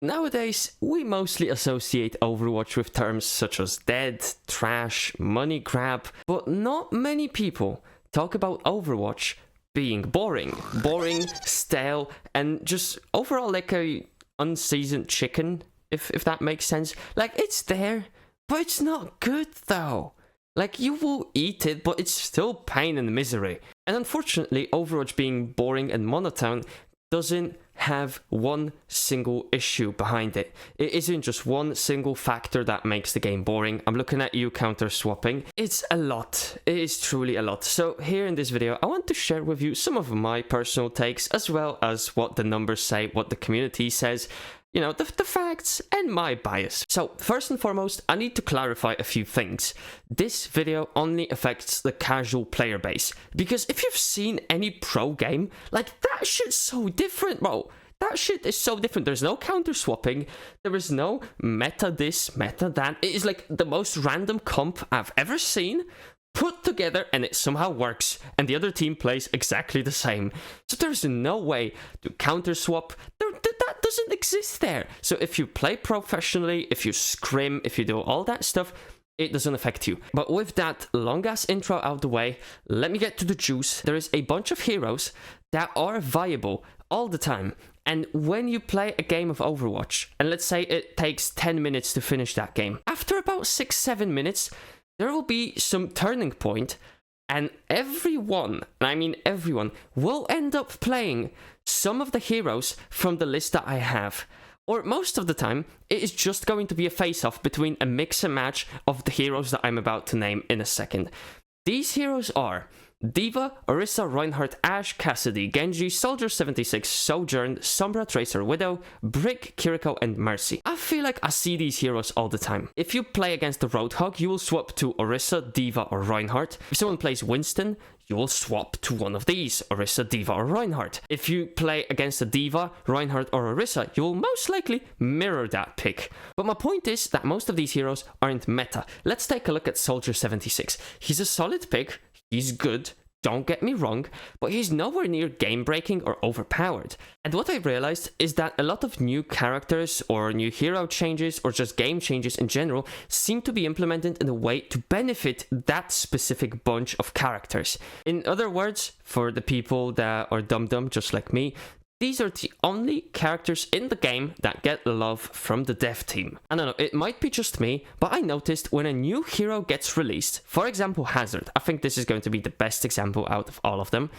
Nowadays, we mostly associate Overwatch with terms such as dead, trash, money grab, but not many people talk about Overwatch being boring. Boring, stale, and just overall like a unseasoned chicken, if that makes sense. Like, it's there, but it's not good though. Like, you will eat it, but it's still pain and misery. And unfortunately, Overwatch being boring and monotone doesn't have one single issue behind it. It isn't just one single factor that makes the game boring. I'm looking at you counter swapping. It's a lot. It is truly a lot. So here in this video, I want to share with you some of my personal takes, as well as what the numbers say, what the community says, you know, the facts and my bias. So first and foremost, I need to clarify a few things. This video only affects the casual player base, because if you've seen any pro game, like, that shit's so different, bro. That shit is so different. There's no counter swapping. There is no meta this, meta that. It is like the most random comp I've ever seen put together, and it somehow works, and the other team plays exactly the same. So there's no way to counter swap. That doesn't exist there. So if you play professionally, if you scrim, if you do all that stuff, it doesn't affect you. But with that long ass intro out the way, let me get to the juice. There is a bunch of heroes that are viable all the time. And when you play a game of Overwatch, and let's say it takes 10 minutes to finish that game, after about 6-7 minutes, there will be some turning point, and everyone, and I mean everyone, will end up playing some of the heroes from the list that I have. Or most of the time, it is just going to be a face-off between a mix and match of the heroes that I'm about to name in a second. These heroes are D.Va, Orisa, Reinhardt, Ashe, Cassidy, Genji, Soldier 76, Sojourn, Sombra, Tracer, Widow, Brick, Kiriko, and Mercy. I feel like I see these heroes all the time. If you play against the Roadhog, you will swap to Orisa, D.Va, or Reinhardt. If someone plays Winston, you will swap to one of these, Orisa, D.Va, or Reinhardt. If you play against a D.Va, Reinhardt, or Orisa, you will most likely mirror that pick. But my point is that most of these heroes aren't meta. Let's take a look at Soldier 76. He's a solid pick. He's good, don't get me wrong, but he's nowhere near game-breaking or overpowered. And what I realized is that a lot of new characters or new hero changes or just game changes in general seem to be implemented in a way to benefit that specific bunch of characters. In other words, for the people that are dumb just like me, these are the only characters in the game that get love from the dev team. I don't know, it might be just me, but I noticed when a new hero gets released, for example Hazard, I think this is going to be the best example out of all of them.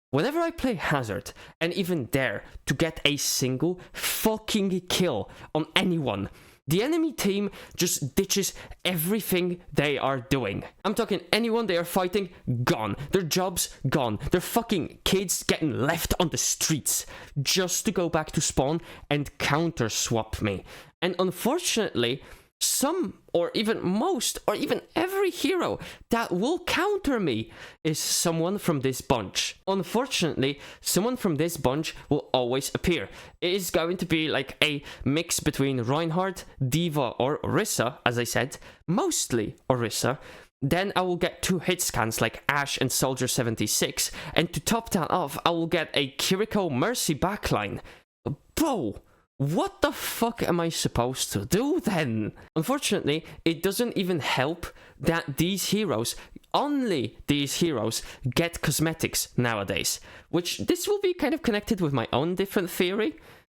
Whenever I play Hazard, and even dare to get a single fucking kill on anyone, the enemy team just ditches everything they are doing. I'm talking anyone they are fighting, gone. Their jobs, gone. Their fucking kids getting left on the streets just to go back to spawn and counter swap me. And unfortunately, some, or even most, or even every hero that will counter me is someone from this bunch. Unfortunately, someone from this bunch will always appear. It is going to be like a mix between Reinhardt, D.Va, or Orisa, as I said, mostly Orisa. Then I will get 2 hit scans like Ashe and Soldier 76, and to top that off, I will get a Kiriko Mercy backline. Bro, what the fuck am I supposed to do then? Unfortunately, it doesn't even help that these heroes, only these heroes, get cosmetics nowadays. Which, this will be kind of connected with my own different theory.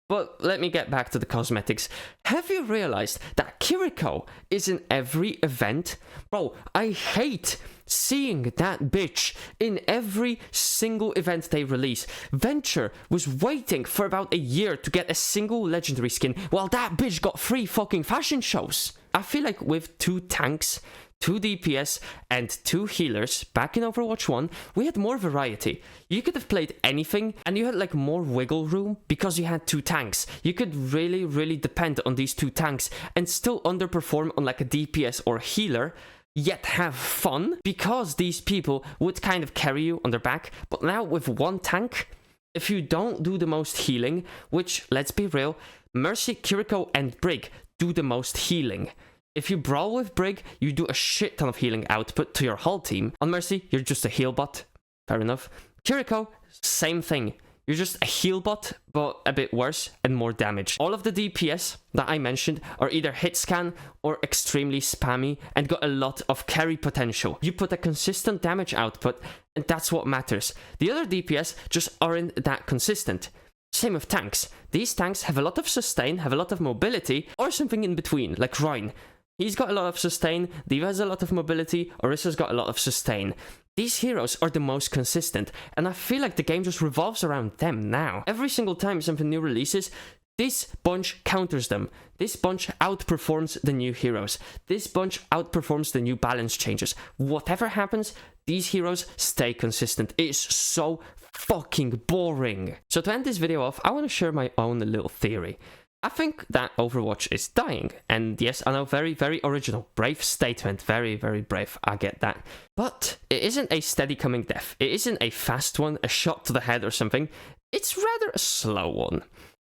But let me get back to the cosmetics. Have you realized that Kiriko is in every event? Bro, I hate seeing that bitch in every single event they release. Venture was waiting for about a year to get a single legendary skin, while that bitch got 3 fucking fashion shows. I feel like with 2 tanks, 2 DPS, and 2 healers back in Overwatch 1, we had more variety. You could have played anything, and you had like more wiggle room because you had 2 tanks. You could really depend on these 2 tanks and still underperform on like a DPS or healer, yet have fun because these people would kind of carry you on their back. But now with 1 tank, if you don't do the most healing, which, let's be real, Mercy, Kiriko, and Brig do the most healing. If you brawl with Brig, you do a shit ton of healing output to your whole team. On Mercy, you're just a heal bot. Fair enough. Kiriko, same thing. You're just a heal bot, but a bit worse and more damage. All of the DPS that I mentioned are either hit scan or extremely spammy and got a lot of carry potential. You put a consistent damage output and that's what matters. The other DPS just aren't that consistent. Same with tanks. These tanks have a lot of sustain, have a lot of mobility, or something in between, like Rhine. He's got a lot of sustain, D.Va has a lot of mobility, Orissa's got a lot of sustain. These heroes are the most consistent, and I feel like the game just revolves around them now. Every single time something new releases, this bunch counters them. This bunch outperforms the new heroes. This bunch outperforms the new balance changes. Whatever happens, these heroes stay consistent. It is so fucking boring. So to end this video off, I want to share my own little theory. I think that Overwatch is dying, and yes, I know, very, very original, brave statement, very, very brave, I get that. But it isn't a steady coming death, it isn't a fast one, a shot to the head or something, it's rather a slow one.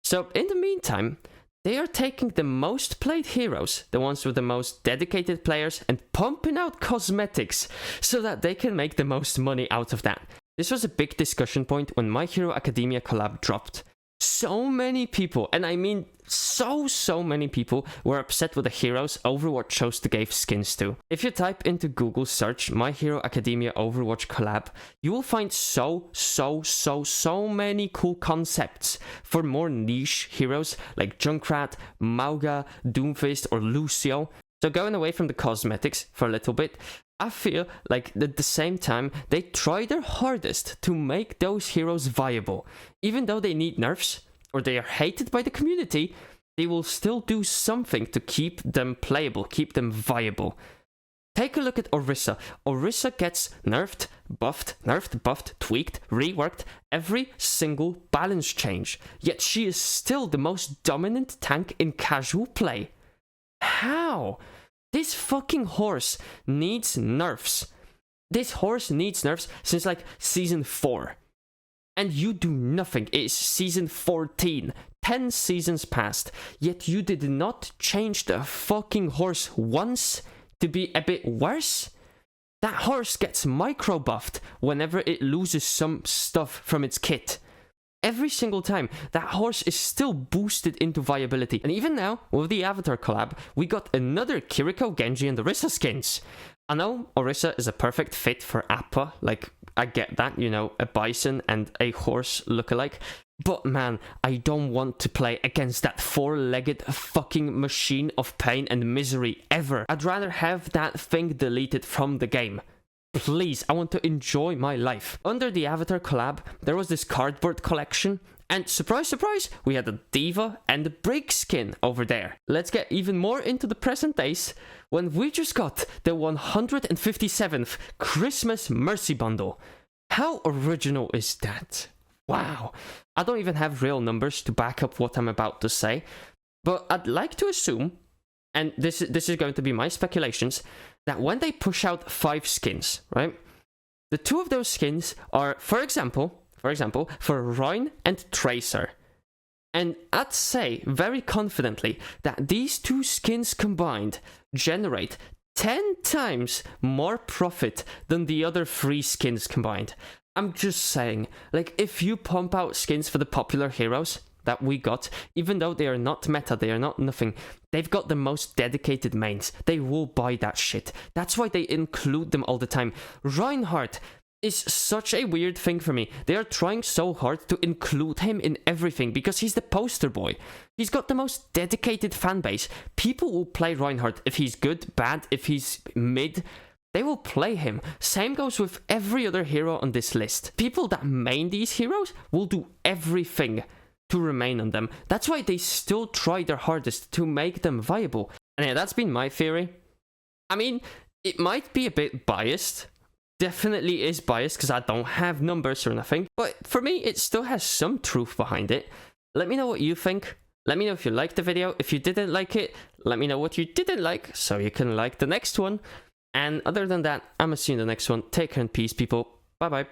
So in the meantime, they are taking the most played heroes, the ones with the most dedicated players, and pumping out cosmetics, so that they can make the most money out of that. This was a big discussion point when My Hero Academia collab dropped. So many people, and I mean so many people, were upset with the heroes Overwatch chose to give skins to. If you type into Google search My Hero Academia Overwatch collab, you will find so many cool concepts for more niche heroes like Junkrat, Mauga, Doomfist or Lucio. So going away from the cosmetics for a little bit, I feel like at the same time, they try their hardest to make those heroes viable. Even though they need nerfs, or they are hated by the community, they will still do something to keep them playable, keep them viable. Take a look at Orisa. Orisa gets nerfed, buffed, tweaked, reworked every single balance change. Yet she is still the most dominant tank in casual play. How? This fucking horse needs nerfs. This horse needs nerfs since like season 4. And you do nothing. It is season 14. 10 seasons passed. Yet you did not change the fucking horse once to be a bit worse. That horse gets micro buffed whenever it loses some stuff from its kit. Every single time, that horse is still boosted into viability. And even now, with the Avatar collab, we got another Kiriko, Genji, and Orisa skins. I know Orisa is a perfect fit for Appa, like, I get that, you know, a bison and a horse lookalike. But man, I don't want to play against that four-legged fucking machine of pain and misery ever. I'd rather have that thing deleted from the game. Please, I want to enjoy my life. Under the Avatar collab, there was this cardboard collection, and surprise, surprise, we had a D.Va and a Brig skin over there. Let's get even more into the present days, when we just got the 157th Christmas Mercy Bundle. How original is that? Wow. I don't even have real numbers to back up what I'm about to say, but I'd like to assume, and this is going to be my speculations, that when they push out 5 skins, right? The 2 of those skins are, for example, for Rhine and Tracer. And I'd say very confidently that these 2 skins combined generate 10 times more profit than the other 3 skins combined. I'm just saying, like, if you pump out skins for the popular heroes that we got, even though they are not meta, they are not nothing, they've got the most dedicated mains. They will buy that shit. That's why they include them all the time. Reinhardt is such a weird thing for me. They are trying so hard to include him in everything because he's the poster boy. He's got the most dedicated fan base. People will play Reinhardt if he's good, bad, if he's mid. They will play him. Same goes with every other hero on this list. People that main these heroes will do everything to remain on them. That's why they still try their hardest to make them viable. And yeah, that's been my theory. I mean, it might be a bit biased. Definitely is biased because I don't have numbers or nothing. But for me, it still has some truth behind it. Let me know what you think. Let me know if you liked the video. If you didn't like it, let me know what you didn't like so you can like the next one. And other than that, I'm gonna see you in the next one. Take care and peace, people. Bye bye.